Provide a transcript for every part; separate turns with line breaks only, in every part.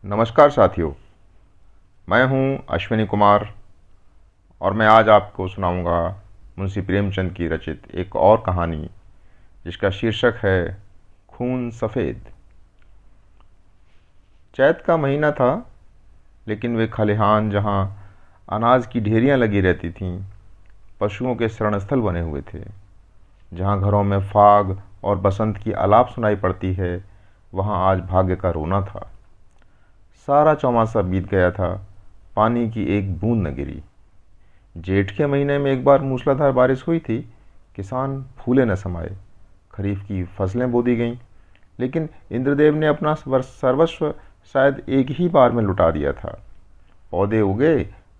नमस्कार साथियों, मैं हूं अश्विनी कुमार और मैं आज आपको सुनाऊंगा मुंशी प्रेमचंद की रचित एक और कहानी जिसका शीर्षक है खून सफ़ेद। चैत का महीना था, लेकिन वे खलिहान जहां अनाज की ढेरियां लगी रहती थीं पशुओं के शरणस्थल बने हुए थे। जहां घरों में फाग और बसंत की आलाप सुनाई पड़ती है, वहां आज भाग्य का रोना था। सारा चौमासा बीत गया था, पानी की एक बूंद न गिरी। जेठ के महीने में एक बार मूसलाधार बारिश हुई थी। किसान फूले न समाये, खरीफ की फसलें बो दी गईं, लेकिन इंद्रदेव ने अपना सर्वस्व शायद एक ही बार में लुटा दिया था। पौधे उगे,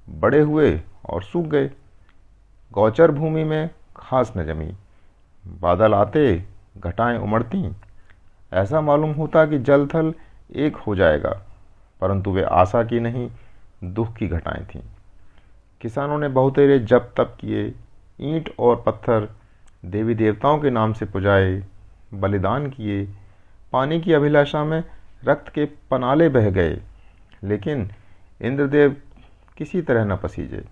बड़े हुए और सूख गए। गौचर भूमि में घास न जमी। बादल आते, घटाएं उमड़ती। ऐसा मालूम होता कि जल थल एक हो जाएगा, परंतु वे आशा की नहीं, दुख की घटाएं थीं। किसानों ने बहुतेरे जप तप किए, ईंट और पत्थर देवी देवताओं के नाम से पुजाए, बलिदान किए। पानी की अभिलाषा में रक्त के पनाले बह गए, लेकिन इंद्रदेव किसी तरह न पसीजे।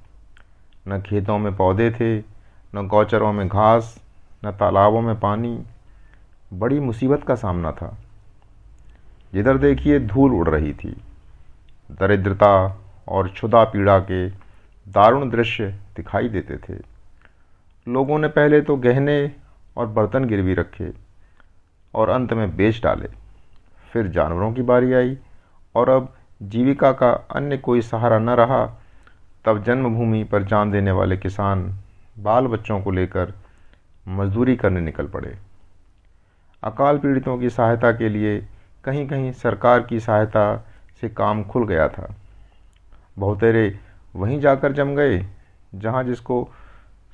न खेतों में पौधे थे, न गौचरों में घास, न तालाबों में पानी। बड़ी मुसीबत का सामना था। जिधर देखिए धूल उड़ रही थी। दरिद्रता और क्षुधा पीड़ा के दारुण दृश्य दिखाई देते थे। लोगों ने पहले तो गहने और बर्तन गिरवी रखे और अंत में बेच डाले। फिर जानवरों की बारी आई और अब जीविका का अन्य कोई सहारा न रहा। तब जन्मभूमि पर जान देने वाले किसान बाल बच्चों को लेकर मजदूरी करने निकल पड़े। अकाल पीड़ितों की सहायता के लिए कहीं कहीं सरकार की सहायता से काम खुल गया था। बहुतेरे वहीं जाकर जम गए। जहां जिसको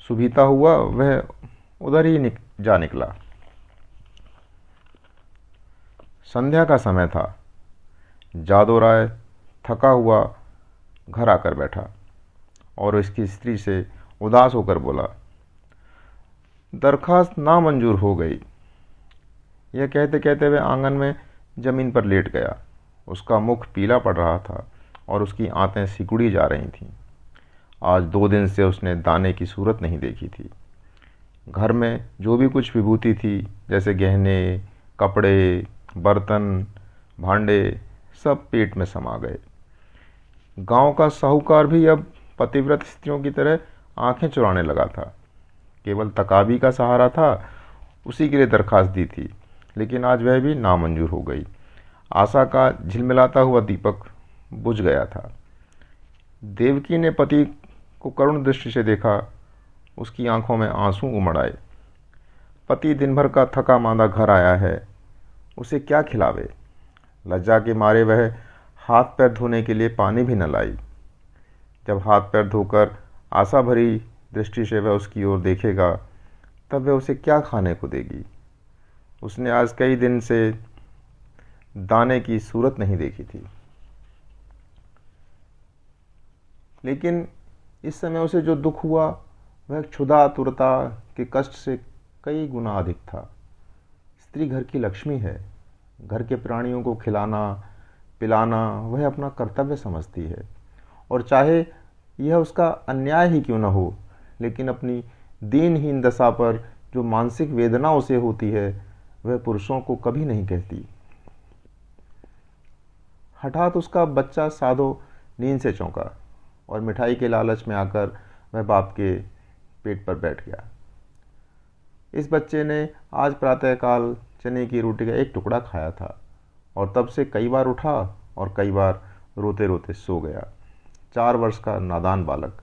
सुविधा हुआ वह उधर ही जा निकला। संध्या का समय था। जादो राय थका हुआ घर आकर बैठा और उसकी स्त्री से उदास होकर बोला, दरखास्त नामंजूर हो गई। यह कहते कहते वह आंगन में जमीन पर लेट गया। उसका मुख पीला पड़ रहा था और उसकी आंतें सिकुड़ी जा रही थीं। आज 2 दिन से उसने दाने की सूरत नहीं देखी थी। घर में जो भी कुछ विभूति थी, जैसे गहने, कपड़े, बर्तन, भांडे, सब पेट में समा गए। गांव का साहूकार भी अब पतिव्रत स्त्रियों की तरह आंखें चुराने लगा था। केवल तकाबी का सहारा था, उसी के लिए दरखास्त दी थी, लेकिन आज वह भी नामंजूर हो गई। आशा का झिलमिलाता हुआ दीपक बुझ गया था। देवकी ने पति को करुण दृष्टि से देखा। उसकी आंखों में आंसू उमड़ आए। पति दिन भर का थका मांदा घर आया है, उसे क्या खिलावे। लज्जा के मारे वह हाथ पैर धोने के लिए पानी भी न लाई। जब हाथ पैर धोकर आशा भरी दृष्टि से वह उसकी ओर देखेगा, तब वह उसे क्या खाने को देगी। उसने आज कई दिन से दाने की सूरत नहीं देखी थी, लेकिन इस समय उसे जो दुख हुआ वह क्षुधा आतुरता के कष्ट से कई गुना अधिक था। स्त्री घर की लक्ष्मी है। घर के प्राणियों को खिलाना पिलाना वह अपना कर्तव्य समझती है, और चाहे यह उसका अन्याय ही क्यों न हो, लेकिन अपनी दीनहीन दशा पर जो मानसिक वेदना उसे होती है वह पुरुषों को कभी नहीं कहती। हठात उसका बच्चा साधो नींद से चौंका और मिठाई के लालच में आकर वह बाप के पेट पर बैठ गया। इस बच्चे ने आज प्रातःकाल चने की रोटी का एक टुकड़ा खाया था और तब से कई बार उठा और कई बार रोते रोते सो गया। 4 वर्ष का नादान बालक।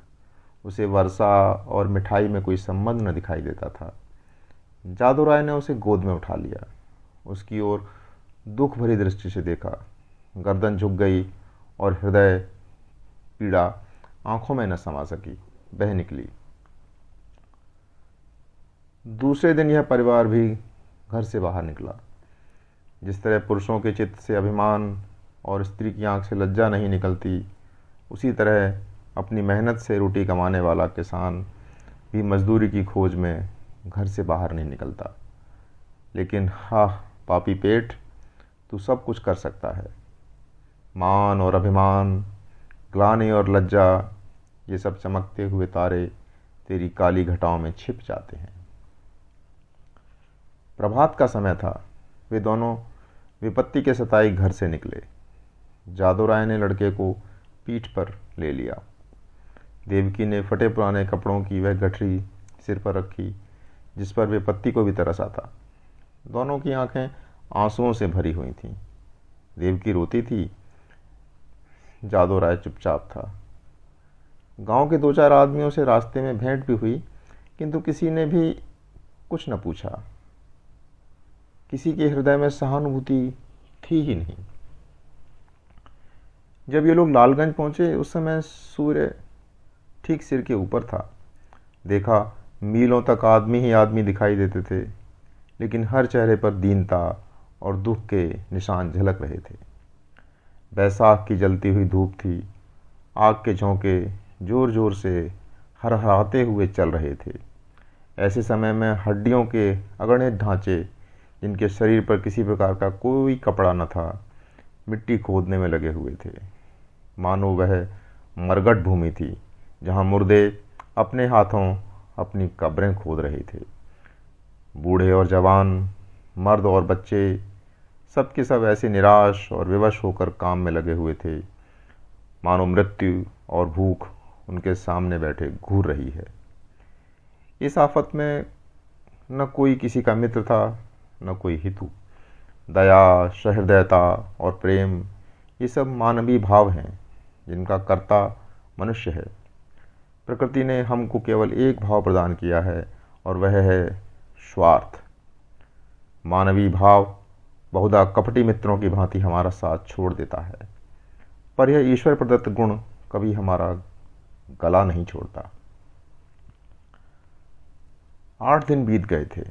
उसे वर्षा और मिठाई में कोई संबंध न दिखाई देता था। जादू राय ने उसे गोद में उठा लिया। उसकी ओर दुख भरी दृष्टि से देखा। गर्दन झुक गई और हृदय पीड़ा आंखों में न समा सकी, बह निकली। दूसरे दिन यह परिवार भी घर से बाहर निकला। जिस तरह पुरुषों के चित्त से अभिमान और स्त्री की आंख से लज्जा नहीं निकलती, उसी तरह अपनी मेहनत से रोटी कमाने वाला किसान भी मजदूरी की खोज में घर से बाहर नहीं निकलता। लेकिन हाँ पापी पेट, तू सब कुछ कर सकता है। मान और अभिमान, ग्लानि और लज्जा, ये सब चमकते हुए तारे तेरी काली घटाओं में छिप जाते हैं। प्रभात का समय था। वे दोनों विपत्ति के सताई घर से निकले। जादू राय ने लड़के को पीठ पर ले लिया। देवकी ने फटे पुराने कपड़ों की वह गठरी सिर पर रखी जिस पर विपत्ति को भी तरस आता। दोनों की आंखें आंसुओं से भरी हुई थीं। देवकी रोती थी, जादू राय चुपचाप था। गांव के 2-4 आदमियों से रास्ते में भेंट भी हुई, किंतु किसी ने भी कुछ न पूछा। किसी के हृदय में सहानुभूति थी ही नहीं। जब ये लोग लालगंज पहुंचे उस समय सूर्य ठीक सिर के ऊपर था। देखा, मीलों तक आदमी ही आदमी दिखाई देते थे, लेकिन हर चेहरे पर दीनता और दुख के निशान झलक रहे थे। बैसाख की जलती हुई धूप थी। आग के झोंके जोर जोर से हरहराते हुए चल रहे थे। ऐसे समय में हड्डियों के अगणित ढांचे, जिनके शरीर पर किसी प्रकार का कोई कपड़ा न था, मिट्टी खोदने में लगे हुए थे। मानो वह मरघट भूमि थी जहाँ मुर्दे अपने हाथों अपनी कब्रें खोद रहे थे। बूढ़े और जवान, मर्द और बच्चे, सब के सब ऐसे निराश और विवश होकर काम में लगे हुए थे मानो मृत्यु और भूख उनके सामने बैठे घूर रही है। इस आफत में न कोई किसी का मित्र था, न कोई हितु। दया, सहृदयता और प्रेम, ये सब मानवीय भाव हैं जिनका कर्ता मनुष्य है। प्रकृति ने हमको केवल एक भाव प्रदान किया है और वह है स्वार्थ। मानवीय भाव बहुधा कपटी मित्रों की भांति हमारा साथ छोड़ देता है, पर यह ईश्वर प्रदत्त गुण कभी हमारा गला नहीं छोड़ता। 8 दिन बीत गए थे।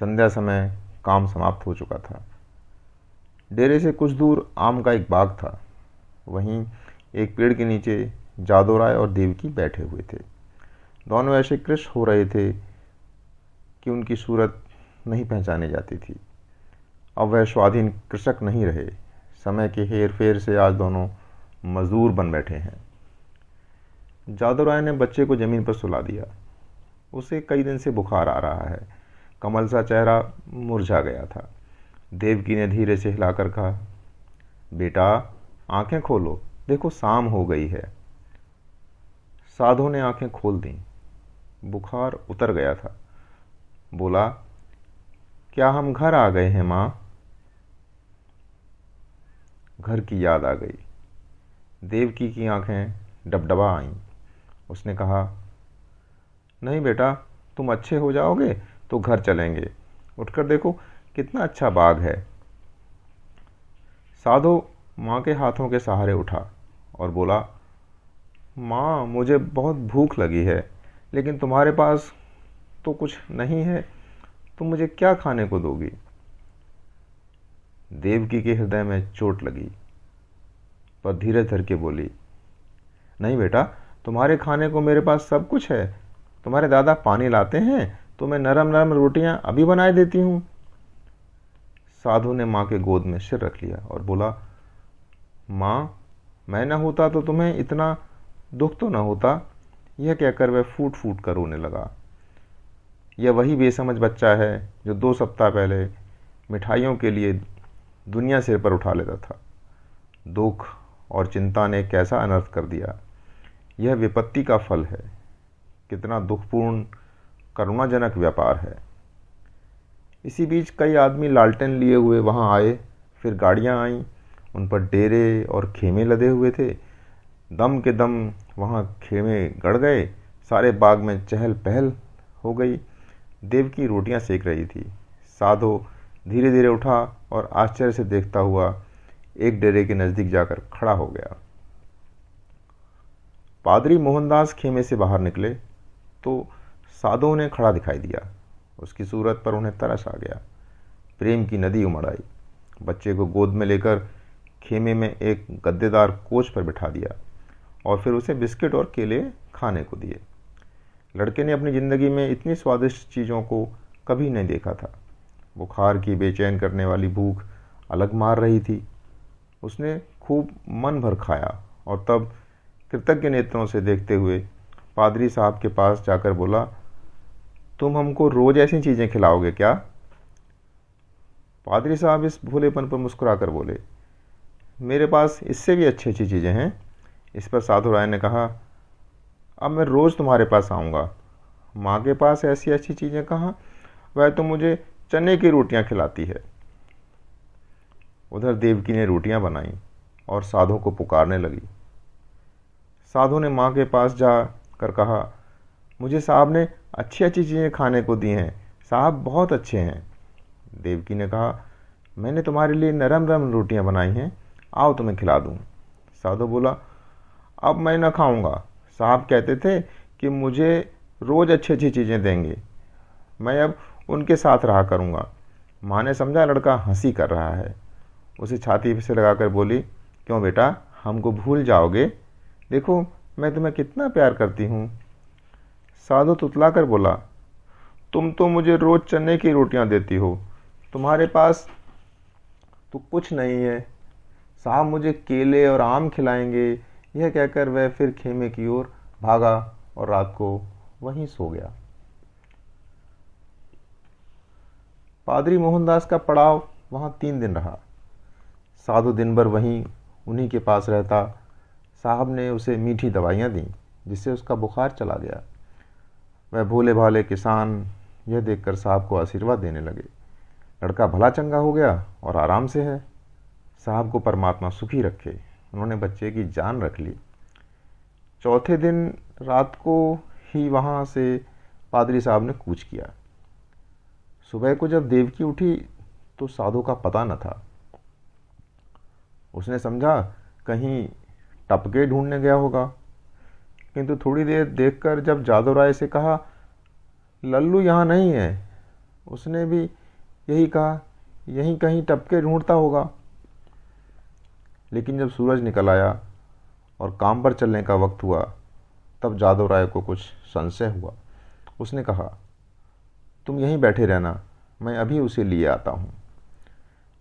संध्या समय काम समाप्त हो चुका था। डेरे से कुछ दूर आम का एक बाग था। वहीं एक पेड़ के नीचे जादू राय और देवकी बैठे हुए थे। दोनों ऐसे कृश हो रहे थे कि उनकी सूरत नहीं पहचानी जाती थी। अब वह स्वाधीन कृषक नहीं रहे। समय के हेर फेर से आज दोनों मजदूर बन बैठे हैं। जादू राय ने बच्चे को जमीन पर सुला दिया। उसे कई दिन से बुखार आ रहा है। कमल सा चेहरा मुरझा गया था। देवकी ने धीरे से हिलाकर कहा, बेटा आंखें खोलो, देखो शाम हो गई है। साधु ने आंखें खोल दी। बुखार उतर गया था। बोला, क्या हम घर आ गए हैं माँ? घर की याद आ गई। देवकी की आंखें डबडबा आईं। उसने कहा, नहीं बेटा, तुम अच्छे हो जाओगे तो घर चलेंगे। उठकर देखो कितना अच्छा बाग है। साधु माँ के हाथों के सहारे उठा और बोला, माँ मुझे बहुत भूख लगी है, लेकिन तुम्हारे पास तो कुछ नहीं है, तुम मुझे क्या खाने को दोगी? देवकी के हृदय में चोट लगी, पर धीरज धर के बोली, नहीं बेटा, तुम्हारे खाने को मेरे पास सब कुछ है। तुम्हारे दादा पानी लाते हैं तो मैं नरम नरम रोटियां अभी बनाए देती हूँ। साधु ने माँ के गोद में सिर रख लिया और बोला, माँ मैं न होता तो तुम्हें इतना दुख तो न होता। यह कहकर वह फूट फूट कर रोने लगा। यह वही बेसमझ बच्चा है जो 2 सप्ताह पहले मिठाइयों के लिए दुनिया सिर पर उठा लेता था। दुख और चिंता ने कैसा अनर्थ कर दिया। यह विपत्ति का फल है। कितना दुखपूर्ण करुणाजनक व्यापार है। इसी बीच कई आदमी लालटेन लिए हुए वहां आए। फिर गाड़ियां आईं, उन पर डेरे और खेमे लदे हुए थे। दम के दम वहां खेमे गड़ गए। सारे बाग में चहल पहल हो गई। देवकी रोटियां सेक रही थी। साधु धीरे धीरे उठा और आश्चर्य से देखता हुआ एक डेरे के नजदीक जाकर खड़ा हो गया। पादरी मोहनदास खेमे से बाहर निकले तो साधु ने खड़ा दिखाई दिया। उसकी सूरत पर उन्हें तरस आ गया। प्रेम की नदी उमड़ आई। बच्चे को गोद में लेकर खेमे में एक गद्देदार कोच पर बिठा दिया और फिर उसे बिस्किट और केले खाने को दिए। लड़के ने अपनी ज़िंदगी में इतनी स्वादिष्ट चीज़ों को कभी नहीं देखा था। बुखार की बेचैन करने वाली भूख अलग मार रही थी। उसने खूब मन भर खाया और तब कृतज्ञ नेत्रों से देखते हुए पादरी साहब के पास जाकर बोला, तुम हमको रोज ऐसी चीज़ें खिलाओगे क्या? पादरी साहब इस भोलेपन पर मुस्कुराकर बोले, मेरे पास इससे भी अच्छी अच्छी चीज़ें हैं। इस पर साधु राय ने कहा, अब मैं रोज़ तुम्हारे पास आऊँगा। माँ के पास ऐसी अच्छी चीज़ें कहाँ, वह तो मुझे चने की रोटियां खिलाती है। उधर देवकी ने रोटियां बनाई और साधु को पुकारने लगी। साधु ने माँ के पास जा कर कहा, मुझे साहब ने अच्छी अच्छी चीज़ें खाने को दी हैं, साहब बहुत अच्छे हैं। देवकी ने कहा, मैंने तुम्हारे लिए नरम नरम रोटियां बनाई हैं, आओ तुम्हें खिला दूं। साधु बोला, अब मैं न खाऊंगा, साहब कहते थे कि मुझे रोज़ अच्छी अच्छी चीज़ें देंगे, मैं अब उनके साथ रहा करूंगा। माँ ने समझा लड़का हंसी कर रहा है, उसे छाती से लगाकर बोली, क्यों बेटा, हमको भूल जाओगे? देखो मैं तुम्हें कितना प्यार करती हूँ। साधु तुतला कर बोला, तुम तो मुझे रोज चने की रोटियां देती हो, तुम्हारे पास तो कुछ नहीं है, साहब मुझे केले और आम खिलाएंगे। यह कहकर वह फिर खेमे की ओर भागा और रात को वहीं सो गया। पादरी मोहनदास का पड़ाव वहां 3 दिन रहा। साधु दिन भर वहीं उन्हीं के पास रहता। साहब ने उसे मीठी दवाइयाँ दी, जिससे उसका बुखार चला गया। वह भोले भाले किसान यह देखकर साहब को आशीर्वाद देने लगे, लड़का भला चंगा हो गया और आराम से है। साहब को परमात्मा सुखी रखे, उन्होंने बच्चे की जान रख ली। चौथे दिन रात को ही वहाँ से पादरी साहब ने कूच किया। सुबह को जब देवकी उठी तो साधु का पता न था। उसने समझा कहीं टपके ढूंढने गया होगा, किंतु थोड़ी देर देखकर जब जादव राय से कहा, लल्लू यहाँ नहीं है, उसने भी यही कहा, यहीं कहीं टपके ढूंढता होगा। लेकिन जब सूरज निकल आया और काम पर चलने का वक्त हुआ, तब जादव राय को कुछ संशय हुआ। उसने कहा, तुम यहीं बैठे रहना, मैं अभी उसे लिए आता हूँ।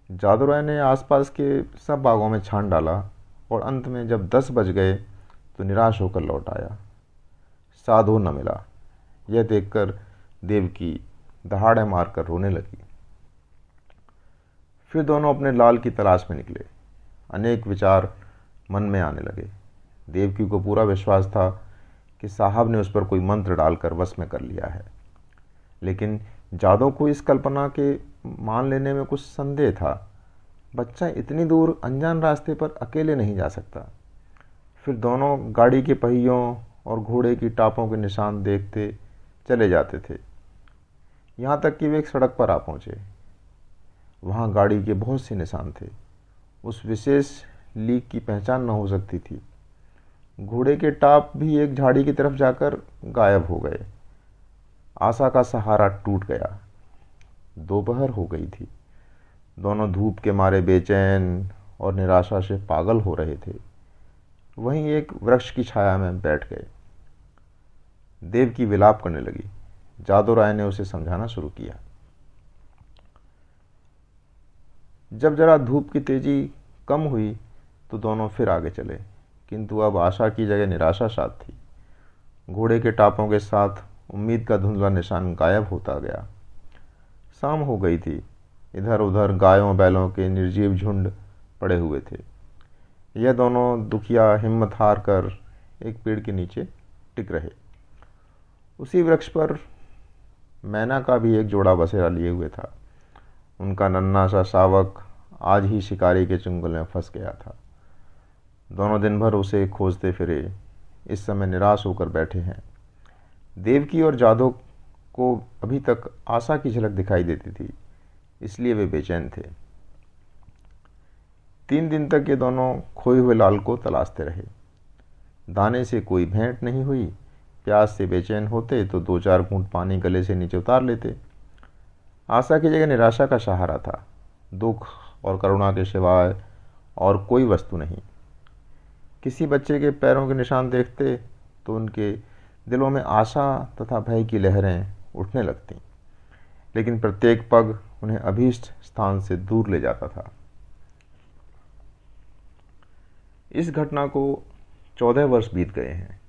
जादव राय ने आसपास के सब बागों में छान डाला और अंत में जब 10 बज गए तो निराश होकर लौट आया। साधु न मिला। यह देखकर देवकी दहाड़े मारकर रोने लगी। फिर दोनों अपने लाल की तलाश में निकले। अनेक विचार मन में आने लगे। देवकी को पूरा विश्वास था कि साहब ने उस पर कोई मंत्र डालकर वश में कर लिया है, लेकिन जादव को इस कल्पना के मान लेने में कुछ संदेह था। बच्चा इतनी दूर अनजान रास्ते पर अकेले नहीं जा सकता। फिर दोनों गाड़ी के पहियों और घोड़े की टापों के निशान देखते चले जाते थे, यहाँ तक कि वे एक सड़क पर आ पहुँचे। वहाँ गाड़ी के बहुत से निशान थे। उस विशेष लीक की पहचान न हो सकती थी। घोड़े के टाप भी एक झाड़ी की तरफ जाकर गायब हो गए। आशा का सहारा टूट गया। दोपहर हो गई थी। दोनों धूप के मारे बेचैन और निराशा से पागल हो रहे थे। वहीं एक वृक्ष की छाया में बैठ गए। देवकी विलाप करने लगी। जादव राय ने उसे समझाना शुरू किया। जब जरा धूप की तेजी कम हुई तो दोनों फिर आगे चले, किंतु अब आशा की जगह निराशा साथ थी। घोड़े के टापों के साथ उम्मीद का धुंधला निशान गायब होता गया। शाम हो गई थी। इधर उधर गायों बैलों के निर्जीव झुंड पड़े हुए थे। यह दोनों दुखिया हिम्मत हार कर एक पेड़ के नीचे टिक रहे। उसी वृक्ष पर मैना का भी एक जोड़ा बसेरा लिए हुए था। उनका नन्हा सा शावक आज ही शिकारी के चंगुल में फंस गया था। दोनों दिन भर उसे खोजते फिरे, इस समय निराश होकर बैठे हैं। देवकी और जादव को अभी तक आशा की झलक दिखाई देती थी, इसलिए वे बेचैन थे। 3 दिन तक ये दोनों खोए हुए लाल को तलाशते रहे। दाने से कोई भेंट नहीं हुई। प्यास से बेचैन होते तो 2-4 घूंट पानी गले से नीचे उतार लेते। आशा की जगह निराशा का सहारा था। दुख और करुणा के सिवाय और कोई वस्तु नहीं। किसी बच्चे के पैरों के निशान देखते तो उनके दिलों में आशा तथा भय की लहरें उठने लगती, लेकिन प्रत्येक पग उन्हें अभीष्ट स्थान से दूर ले जाता था। इस घटना को 14 वर्ष बीत गए हैं।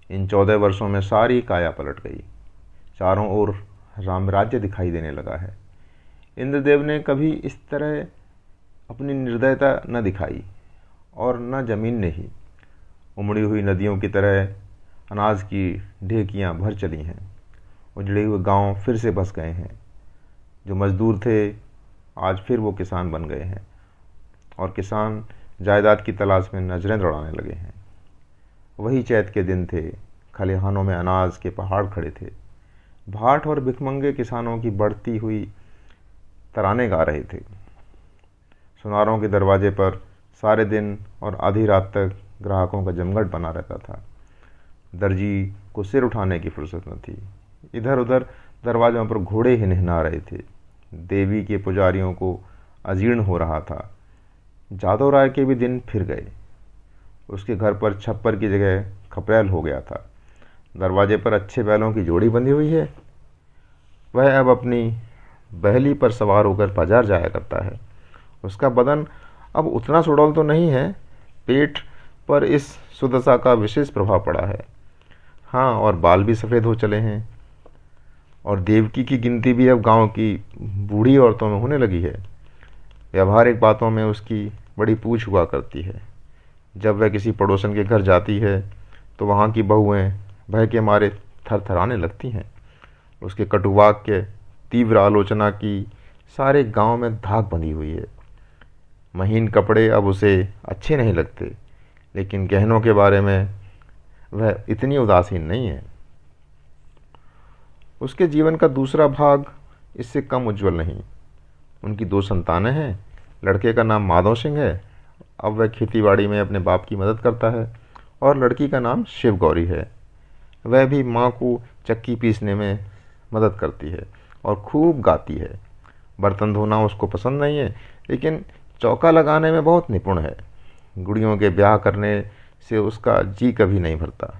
इन 14 वर्षों में सारी काया पलट गई। चारों ओर रामराज्य दिखाई देने लगा है। इंद्रदेव ने कभी इस तरह अपनी निर्दयता न दिखाई और न जमीन ने ही। उमड़ी हुई नदियों की तरह अनाज की ढेकियां भर चली हैं। उजड़े हुए गांव फिर से बस गए हैं। जो मजदूर थे आज फिर वो किसान बन गए हैं और किसान जायदाद की तलाश में नजरें दौड़ाने लगे हैं। वही चैत के दिन थे। खलिहानों में अनाज के पहाड़ खड़े थे। भाट और भिखमंगे किसानों की बढ़ती हुई तराने गा रहे थे। सुनारों के दरवाजे पर सारे दिन और आधी रात तक ग्राहकों का जमघट बना रहता था। दर्जी को सिर उठाने की फुर्सत न थी। इधर उधर दरवाजों पर घोड़े ही नहला रहे थे। देवी के पुजारियों को अजीर्ण हो रहा था। जादव राय के भी दिन फिर गए। उसके घर पर छप्पर की जगह खपरेल हो गया था। दरवाजे पर अच्छे बैलों की जोड़ी बंधी हुई है। वह अब अपनी बहली पर सवार होकर बाजार जाया करता है। उसका बदन अब उतना सुडौल तो नहीं है। पेट पर इस सुदशा का विशेष प्रभाव पड़ा है। हाँ, और बाल भी सफ़ेद हो चले हैं। और देवकी की गिनती भी अब गांव की बूढ़ी औरतों में होने लगी है। व्यवहारिक बातों में उसकी बड़ी पूछ हुआ करती है। जब वह किसी पड़ोसन के घर जाती है तो वहाँ की बहुएं भय के मारे थरथराने लगती हैं। उसके कटुवाक्य तीव्र आलोचना की सारे गांव में धाक बंधी हुई है। महीन कपड़े अब उसे अच्छे नहीं लगते, लेकिन गहनों के बारे में वह इतनी उदासीन नहीं है। उसके जीवन का दूसरा भाग इससे कम उज्जवल नहीं। उनकी 2 संतानें हैं। लड़के का नाम माधव सिंह है। अब वह खेतीबाड़ी में अपने बाप की मदद करता है। और लड़की का नाम शिव गौरी है। वह भी माँ को चक्की पीसने में मदद करती है और खूब गाती है। बर्तन धोना उसको पसंद नहीं है, लेकिन चौका लगाने में बहुत निपुण है। गुड़ियों के ब्याह करने से उसका जी कभी नहीं भरता।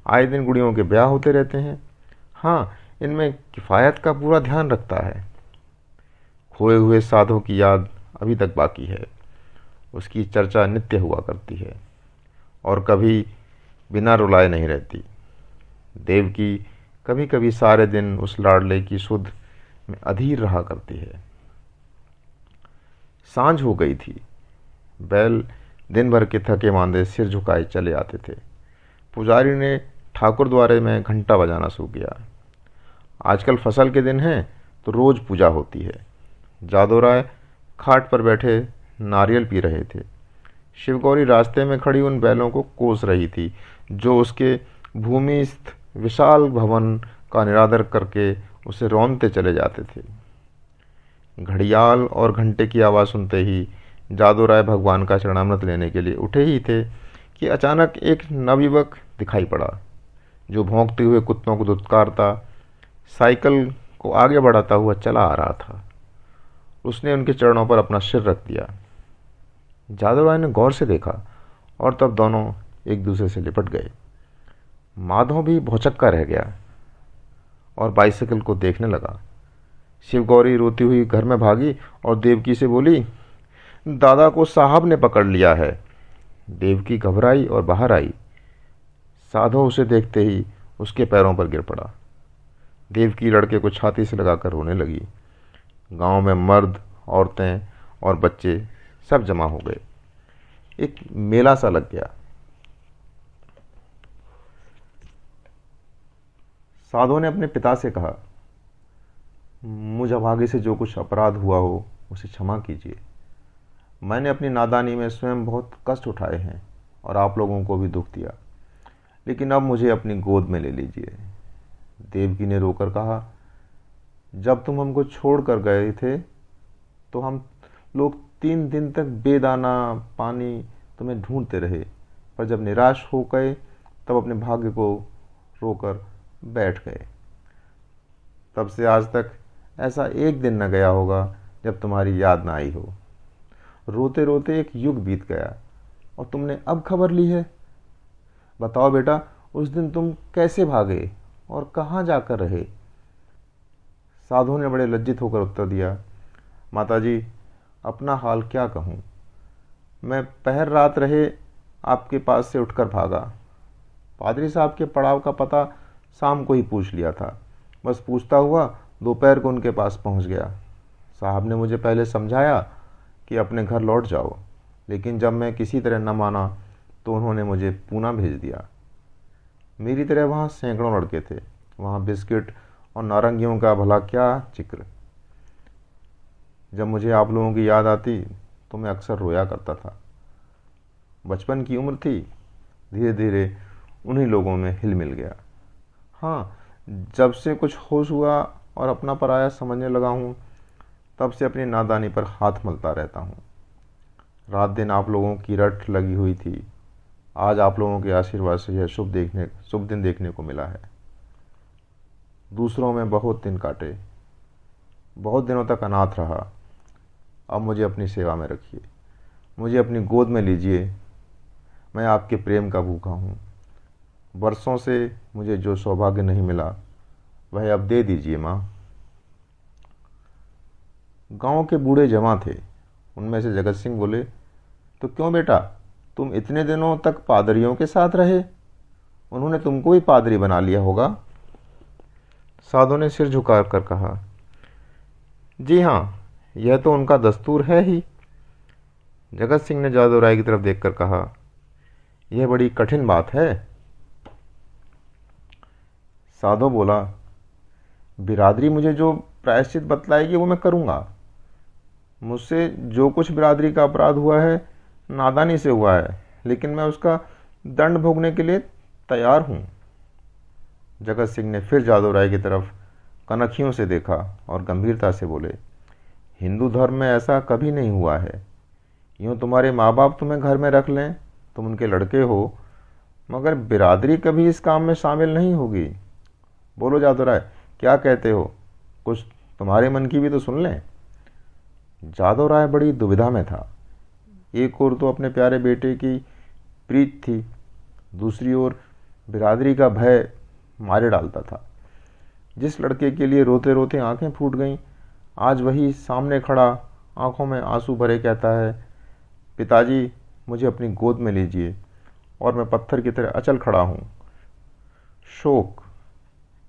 आए दिन गुड़ियों के ब्याह होते रहते हैं। हाँ, इनमें किफ़ायत का पूरा ध्यान रखता है। खोए हुए साधों की याद अभी तक बाकी है। उसकी चर्चा नित्य हुआ करती है और कभी बिना रुलाए नहीं रहती। देवकी कभी कभी सारे दिन उस लाडले की सुध में अधीर रहा करती है। सांझ हो गई थी। बैल दिन भर के थके मांदे सिर झुकाए चले आते थे। पुजारी ने ठाकुर द्वारे में घंटा बजाना शुरू किया। आजकल फसल के दिन हैं तो रोज पूजा होती है। जादव राय खाट पर बैठे नारियल पी रहे थे। शिवगौरी रास्ते में खड़ी उन बैलों को कोस रही थी जो उसके भूमिस्थ विशाल भवन का निरादर करके उसे रौंदते चले जाते थे। घड़ियाल और घंटे की आवाज़ सुनते ही जादव राय भगवान का शरणामृत लेने के लिए उठे ही थे कि अचानक एक नवयुवक दिखाई पड़ा जो भौंकते हुए कुत्तों को धुतकारता साइकिल को आगे बढ़ाता हुआ चला आ रहा था। उसने उनके चरणों पर अपना सिर रख दिया। जादव राय ने गौर से देखा और तब दोनों एक दूसरे से लिपट गए। माधव भी भौचक्का रह गया और बाइसिकल को देखने लगा। शिवगौरी रोती हुई घर में भागी और देवकी से बोली, दादा को साहब ने पकड़ लिया है। देवकी घबराई और बाहर आई। साधो उसे देखते ही उसके पैरों पर गिर पड़ा। देवकी लड़के को छाती से लगाकर रोने लगी। गांव में मर्द, औरतें और बच्चे सब जमा हो गए। एक मेला सा लग गया। साधो ने अपने पिता से कहा, मुझ अभागे से जो कुछ अपराध हुआ हो उसे क्षमा कीजिए। मैंने अपनी नादानी में स्वयं बहुत कष्ट उठाए हैं और आप लोगों को भी दुख दिया, लेकिन अब मुझे अपनी गोद में ले लीजिए। देवकी ने रोकर कहा, जब तुम हमको छोड़ कर गए थे तो हम लोग 3 दिन तक बेदाना पानी तुम्हें ढूंढते रहे, पर जब निराश हो गए तब अपने भाग्य को रोकर बैठ गए। तब से आज तक ऐसा एक दिन न गया होगा जब तुम्हारी याद ना आई हो। रोते रोते एक युग बीत गया और तुमने अब खबर ली है। बताओ बेटा, उस दिन तुम कैसे भागे और कहाँ जाकर रहे? साधु ने बड़े लज्जित होकर उत्तर दिया, माताजी, अपना हाल क्या कहूँ। मैं पहर रात रहे आपके पास से उठकर भागा। पादरी साहब के पड़ाव का पता शाम को ही पूछ लिया था। बस पूछता हुआ दोपहर को उनके पास पहुंच गया। साहब ने मुझे पहले समझाया कि अपने घर लौट जाओ, लेकिन जब मैं किसी तरह न माना तो उन्होंने मुझे पूना भेज दिया। मेरी तरह वहाँ सैकड़ों लड़के थे। वहाँ बिस्किट और नारंगियों का भला क्या जिक्र। जब मुझे आप लोगों की याद आती तो मैं अक्सर रोया करता था। बचपन की उम्र थी, धीरे धीरे उन्हीं लोगों में हिल मिल गया। हाँ, जब से कुछ होश हुआ और अपना पराया समझने लगा हूँ, तब से अपनी नादानी पर हाथ मलता रहता हूँ। रात दिन आप लोगों की रट लगी हुई थी। आज आप लोगों के आशीर्वाद से यह शुभ दिन देखने को मिला है। दूसरों में बहुत दिन काटे, बहुत दिनों तक अनाथ रहा। अब मुझे अपनी सेवा में रखिए, मुझे अपनी गोद में लीजिए। मैं आपके प्रेम का भूखा हूँ। बरसों से मुझे जो सौभाग्य नहीं मिला वह अब दे दीजिए माँ। गांव के बूढ़े जमा थे। उनमें से जगत सिंह बोले, तो क्यों बेटा, तुम इतने दिनों तक पादरियों के साथ रहे? उन्होंने तुमको भी पादरी बना लिया होगा। साधु ने सिर झुका कर कहा, जी हाँ, यह तो उनका दस्तूर है ही। जगत सिंह ने जादू राय की तरफ देखकर कहा, यह बड़ी कठिन बात है। साधु बोला, बिरादरी मुझे जो प्रायश्चित बतलाएगी वो मैं करूँगा। मुझसे जो कुछ बिरादरी का अपराध हुआ है नादानी से हुआ है, लेकिन मैं उसका दंड भोगने के लिए तैयार हूँ। जगत सिंह ने फिर जादू राय की तरफ कनखियों से देखा और गंभीरता से बोले, हिंदू धर्म में ऐसा कभी नहीं हुआ है। यूँ तुम्हारे माँ बाप तुम्हें घर में रख लें, तुम उनके लड़के हो, मगर बिरादरी कभी इस काम में शामिल नहीं होगी। बोलो जादू राय, क्या कहते हो? कुछ तुम्हारे मन की भी तो सुन लें। जादू राय बड़ी दुविधा में था। एक ओर तो अपने प्यारे बेटे की प्रीत थी, दूसरी ओर बिरादरी का भय मारे डालता था। जिस लड़के के लिए रोते रोते आंखें फूट गईं, आज वही सामने खड़ा आंखों में आंसू भरे कहता है, पिताजी मुझे अपनी गोद में लीजिए, और मैं पत्थर की तरह अचल खड़ा हूँ। शोक,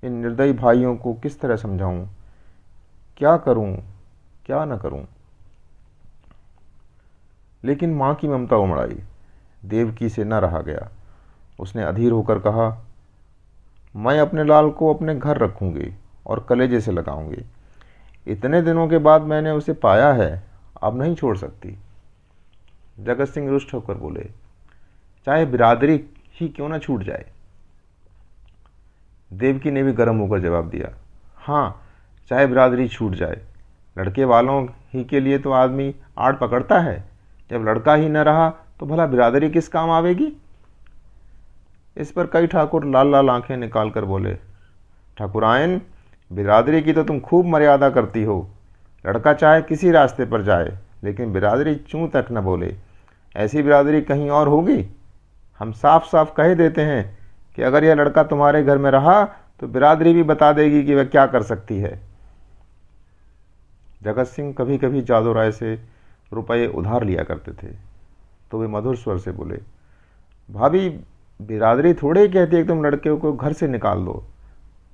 इन निर्दयी भाइयों को किस तरह समझाऊं? क्या करूं, क्या न करूं? लेकिन मां की ममता उमड़ आई। देवकी से न रहा गया। उसने अधीर होकर कहा, मैं अपने लाल को अपने घर रखूंगी और कलेजे से लगाऊंगी। इतने दिनों के बाद मैंने उसे पाया है, अब नहीं छोड़ सकती। जगत सिंह रुष्ट होकर बोले, चाहे बिरादरी ही क्यों न छूट जाए। देवकी ने भी गर्म होकर जवाब दिया, हाँ, चाहे बिरादरी छूट जाए। लड़के वालों ही के लिए तो आदमी आड़ पकड़ता है। जब लड़का ही न रहा तो भला बिरादरी किस काम आवेगी? इस पर कई ठाकुर लाल लाल आंखें निकाल कर बोले, ठाकुरायन, बिरादरी की तो तुम खूब मर्यादा करती हो। लड़का चाहे किसी रास्ते पर जाए, लेकिन बिरादरी चूं तक न बोले। ऐसी बिरादरी कहीं और होगी? हम साफ साफ कह देते हैं कि अगर यह लड़का तुम्हारे घर में रहा तो बिरादरी भी बता देगी कि वह क्या कर सकती है। जगत सिंह कभी कभी जादू राय से रुपये उधार लिया करते थे, तो वे मधुर स्वर से बोले, भाभी, बिरादरी थोड़े ही कहती है कि तुम लड़के को घर से निकाल दो।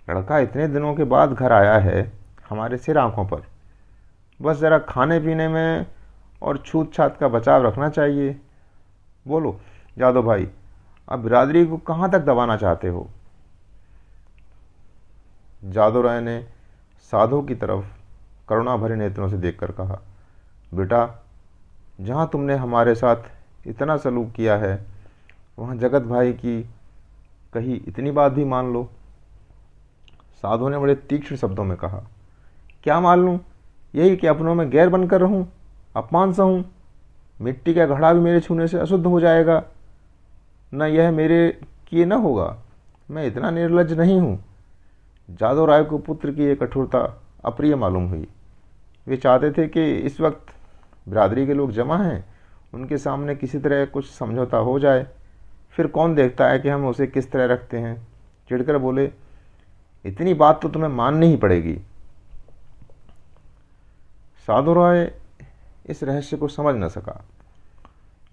लड़का इतने दिनों के बाद घर आया है, हमारे सिर आंखों पर। बस जरा खाने पीने में और छूत छात का बचाव रखना चाहिए। बोलो जादव भाई, अब बिरादरी को कहाँ तक दबाना चाहते हो? जादव राय ने साधु की तरफ करुणा भरे नेत्रों से देखकर कहा, बेटा, जहाँ तुमने हमारे साथ इतना सलूक किया है, वहाँ जगत भाई की कही इतनी बात भी मान लो। साधु ने बड़े तीक्ष्ण शब्दों में कहा, क्या मान लूँ? यही कि अपनों में गैर बनकर रहूँ, अपमान सहूँ? मिट्टी का घड़ा भी मेरे छूने से अशुद्ध हो जाएगा। न यह मेरे किए न होगा। मैं इतना निर्लज्ज नहीं हूँ। जादव राय को पुत्र की यह कठोरता अप्रिय मालूम हुई। वे चाहते थे कि इस वक्त बिरादरी के लोग जमा हैं, उनके सामने किसी तरह कुछ समझौता हो जाए। फिर कौन देखता है कि हम उसे किस तरह रखते हैं। चिढ़कर बोले, इतनी बात तो तुम्हें माननी ही पड़ेगी। साधु राय इस रहस्य को समझ न सका।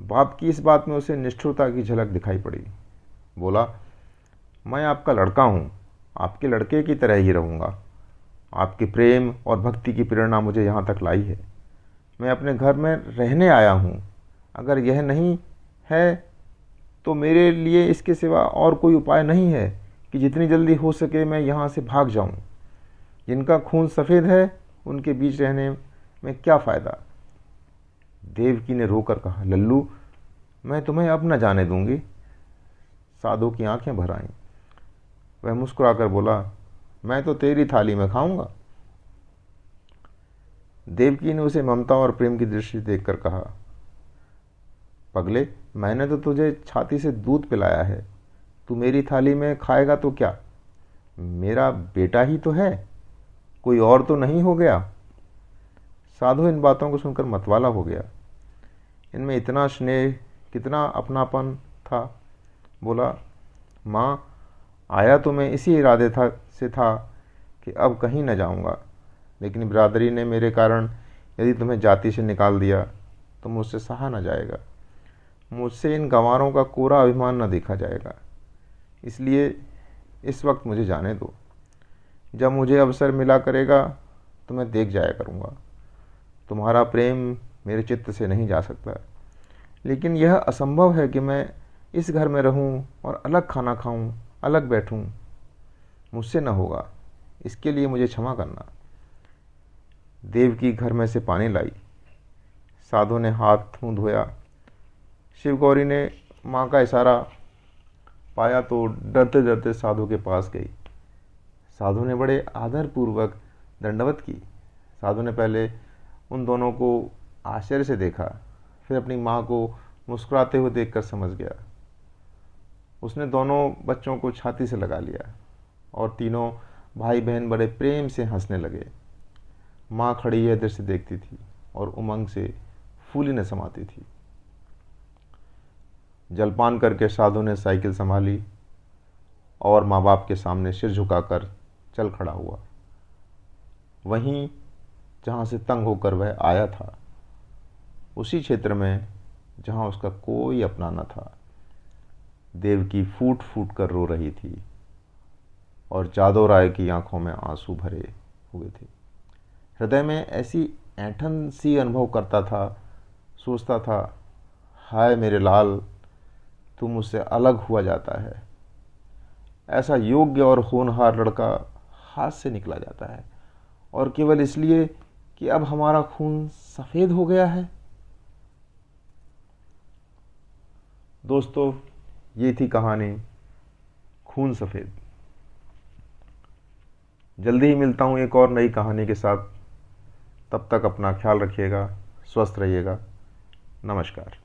बाप की इस बात में उसे निष्ठुरता की झलक दिखाई पड़ी। बोला, मैं आपका लड़का हूँ, आपके लड़के की तरह ही रहूँगा। आपके प्रेम और भक्ति की प्रेरणा मुझे यहाँ तक लाई है। मैं अपने घर में रहने आया हूँ। अगर यह नहीं है तो मेरे लिए इसके सिवा और कोई उपाय नहीं है कि जितनी जल्दी हो सके मैं यहाँ से भाग जाऊँ। जिनका खून सफ़ेद है उनके बीच रहने में क्या फ़ायदा। देवकी ने रोकर कहा, लल्लू, मैं तुम्हें अब न जाने दूंगी। साधु की आंखें भर आईं। वह मुस्कुराकर बोला, मैं तो तेरी थाली में खाऊंगा। देवकी ने उसे ममता और प्रेम की दृष्टि देखकर कहा, पगले, मैंने तो तुझे छाती से दूध पिलाया है, तू मेरी थाली में खाएगा तो क्या? मेरा बेटा ही तो है, कोई और तो नहीं हो गया। साधु इन बातों को सुनकर मतवाला हो गया। इनमें इतना स्नेह, कितना अपनापन था। बोला, माँ, आया तो मैं इसी इरादे से था कि अब कहीं न जाऊंगा, लेकिन बिरादरी ने मेरे कारण यदि तुम्हें जाति से निकाल दिया तो मुझसे सहा न जाएगा। मुझसे इन गंवारों का कोरा अभिमान न देखा जाएगा। इसलिए इस वक्त मुझे जाने दो। जब मुझे अवसर मिला करेगा तो मैं देख जाया करूँगा। तुम्हारा प्रेम मेरे चित्त से नहीं जा सकता, लेकिन यह असंभव है कि मैं इस घर में रहूं और अलग खाना खाऊं, अलग बैठूं। मुझसे न होगा, इसके लिए मुझे क्षमा करना। देवकी घर में से पानी लाई। साधु ने हाथ मुंह धोया। शिवगौरी ने माँ का इशारा पाया तो डरते डरते साधु के पास गई। साधु ने बड़े आदरपूर्वक दंडवत की। साधु ने पहले उन दोनों को आश्चर्य से देखा, फिर अपनी माँ को मुस्कुराते हुए देखकर समझ गया। उसने दोनों बच्चों को छाती से लगा लिया और तीनों भाई बहन बड़े प्रेम से हंसने लगे। माँ खड़ी यह दृश्य देखती थी और उमंग से फूली न समाती थी। जलपान करके साधु ने साइकिल संभाली और माँ बाप के सामने सिर झुकाकर चल खड़ा हुआ, वहीं जहाँ से तंग होकर वह आया था, उसी क्षेत्र में जहाँ उसका कोई अपना न था। देवकी फूट फूट कर रो रही थी और जादव राय की आंखों में आंसू भरे हुए थे। हृदय में ऐसी ऐंठन सी अनुभव करता था, सोचता था, हाय मेरे लाल, तू मुझसे अलग हुआ जाता है। ऐसा योग्य और होनहार लड़का हाथ से निकला जाता है, और केवल इसलिए कि अब हमारा खून सफ़ेद हो गया है। दोस्तों, ये थी कहानी खून सफ़ेद। जल्दी ही मिलता हूँ एक और नई कहानी के साथ। तब तक अपना ख्याल रखिएगा, स्वस्थ रहिएगा। नमस्कार।